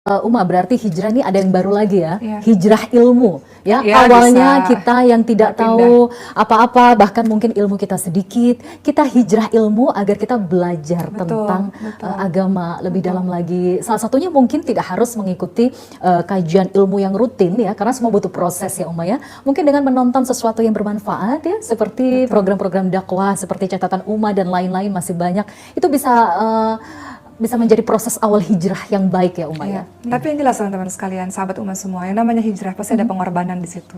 Uma, berarti hijrah ini ada yang baru lagi ya, Iya. hijrah ilmu ya. Iya, Awalnya bisa kita yang tidak berpindah. tahu apa-apa, bahkan mungkin ilmu kita sedikit, kita hijrah ilmu agar kita belajar tentang agama lebih dalam lagi. Salah satunya mungkin tidak harus mengikuti kajian ilmu yang rutin ya, karena semua butuh proses ya Uma ya. Mungkin dengan menonton sesuatu yang bermanfaat ya, seperti program-program dakwah, seperti catatan Uma dan lain-lain masih banyak, itu bisa menjadi proses awal hijrah yang baik ya Uma ya. Tapi yang jelas teman-teman sekalian, sahabat Uma semua, yang namanya hijrah pasti ada pengorbanan di situ.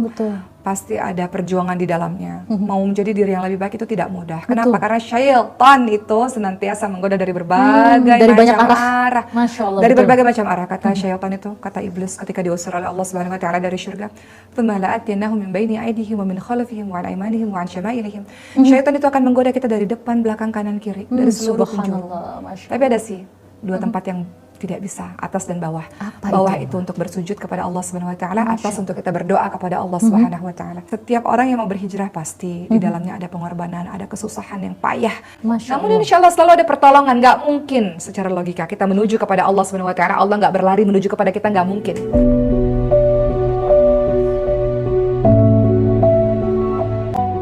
Betul. Pasti ada perjuangan di dalamnya. Mau menjadi diri yang lebih baik itu tidak mudah. Kenapa? Karena syaitan itu senantiasa menggoda dari berbagai dari banyak macam arah. Masya Allah, dari betul. berbagai macam arah. Kata syaitan itu, kata iblis ketika diusir oleh Allah Subhanahu wa taala dari surga, "Tsumma la'atiyannahum min baini aydihim wa min khalfihim wa an aymanihim wa an syama'ilihim." Syaitan itu akan menggoda kita dari depan, belakang, kanan, kiri, dari seluruh penjuru. Tapi ada sih dua tempat yang tidak bisa, atas dan bawah. Bawah itu untuk bersujud kepada Allah Subhanahu wa taala, atas untuk kita berdoa kepada Allah Subhanahu wa taala. Setiap orang yang mau berhijrah pasti di dalamnya ada pengorbanan, ada kesusahan yang payah. Namun insya Allah selalu ada pertolongan. Nggak mungkin secara logika kita menuju kepada Allah Subhanahu wa taala, Allah nggak berlari menuju kepada kita, nggak mungkin.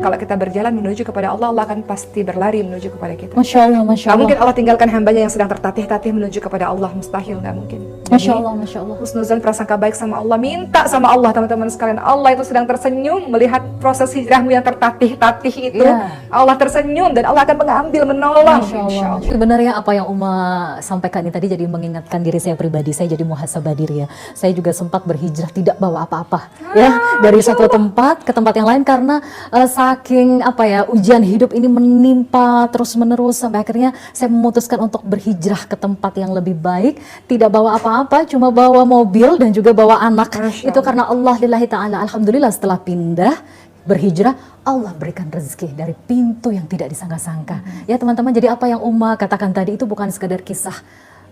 Kalau kita berjalan menuju kepada Allah, Allah akan pasti berlari menuju kepada kita. Masya Allah, Masya Gak Allah. mungkin Allah tinggalkan hambanya yang sedang tertatih-tatih menuju kepada Allah, mustahil, gak mungkin. Masya Allah, Masya Allah. Husnuzan, prasangka baik sama Allah, minta sama Allah teman-teman sekalian. Allah itu sedang tersenyum melihat proses hijrahmu yang tertatih-tatih itu. Allah tersenyum dan Allah akan mengambil, menolong. Masya Allah. Sebenarnya apa yang Uma sampaikan ini tadi jadi mengingatkan diri saya pribadi. Saya jadi muhasabah diri ya. Saya juga sempat berhijrah tidak bawa apa-apa ya, dari satu tempat ke tempat yang lain karena saking apa ya, ujian hidup ini menimpa terus-menerus sampai akhirnya saya memutuskan untuk berhijrah ke tempat yang lebih baik, tidak bawa apa-apa, cuma bawa mobil dan juga bawa anak. Itu karena Allah lillahi ta'ala. Alhamdulillah setelah pindah berhijrah, Allah berikan rezeki dari pintu yang tidak disangka-sangka. Ya teman-teman, jadi apa yang Uma katakan tadi itu bukan sekedar kisah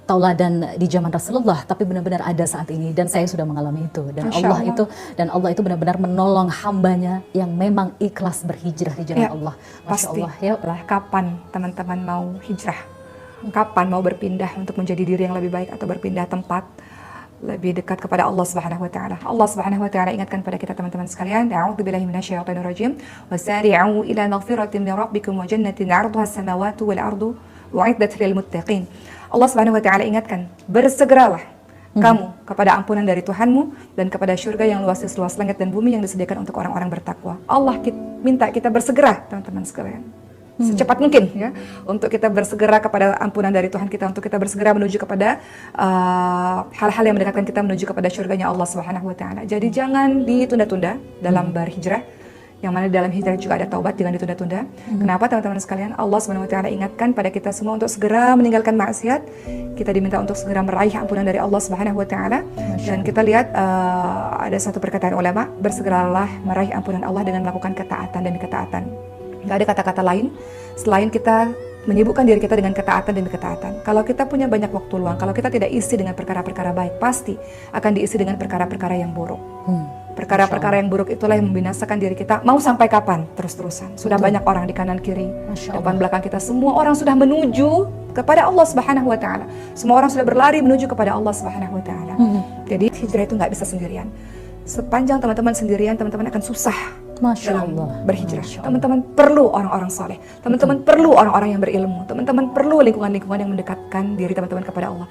tauladan di zaman Rasulullah, tapi benar-benar ada saat ini dan saya sudah mengalami itu. Dan Allah itu benar-benar menolong hambanya yang memang ikhlas berhijrah di jalan Allah. Masya Pasti. Allah. Ya. Kapan teman-teman mau hijrah? Kapan mau berpindah untuk menjadi diri yang lebih baik atau berpindah tempat lebih dekat kepada Allah Subhanahu wa taala. Allah Subhanahu wa taala ingatkan pada kita teman-teman sekalian, a'udzubillahi minasyaitonir rajim, wasari'u ila maghfiratin min rabbikum wa jannatin 'arduha as-samawati wal ardu u'iddat lil muttaqin. Allah Subhanahu wa taala ingatkan, bersegeralah kamu kepada ampunan dari Tuhanmu dan kepada surga yang luas seluas langit dan bumi yang disediakan untuk orang-orang bertakwa. Allah minta kita bersegera teman-teman sekalian. Secepat mungkin ya, untuk kita bersegera kepada ampunan dari Tuhan kita, untuk kita bersegera menuju kepada hal-hal yang mendekatkan kita menuju kepada surganya Allah Subhanahu wa taala. Jadi jangan ditunda-tunda dalam berhijrah. Yang mana dalam hijrah juga ada taubat, jangan ditunda-tunda. Kenapa teman-teman sekalian? Allah Subhanahu wa taala ingatkan pada kita semua untuk segera meninggalkan maksiat. Kita diminta untuk segera meraih ampunan dari Allah Subhanahu wa taala. Dan kita lihat ada satu perkataan ulama, bersegeralah meraih ampunan Allah dengan melakukan ketaatan demi ketaatan. Gak ada kata-kata lain selain kita menyibukkan diri kita dengan ketaatan demi ketaatan. Kalau kita punya banyak waktu luang, kalau kita tidak isi dengan perkara-perkara baik, pasti akan diisi dengan perkara-perkara yang buruk. Perkara-perkara yang buruk itulah yang membinasakan diri kita. Mau sampai kapan? Terus-terusan. Sudah banyak orang di kanan kiri, depan belakang kita. Semua orang sudah menuju kepada Allah Subhanahu wa taala. Semua orang sudah berlari menuju kepada Allah Subhanahu wa taala. Jadi hijrah itu nggak bisa sendirian. Sepanjang teman-teman sendirian, teman-teman akan susah dalam berhijrah. Teman-teman perlu orang-orang soleh. Teman-teman perlu orang-orang yang berilmu. Teman-teman perlu lingkungan-lingkungan yang mendekatkan diri teman-teman kepada Allah.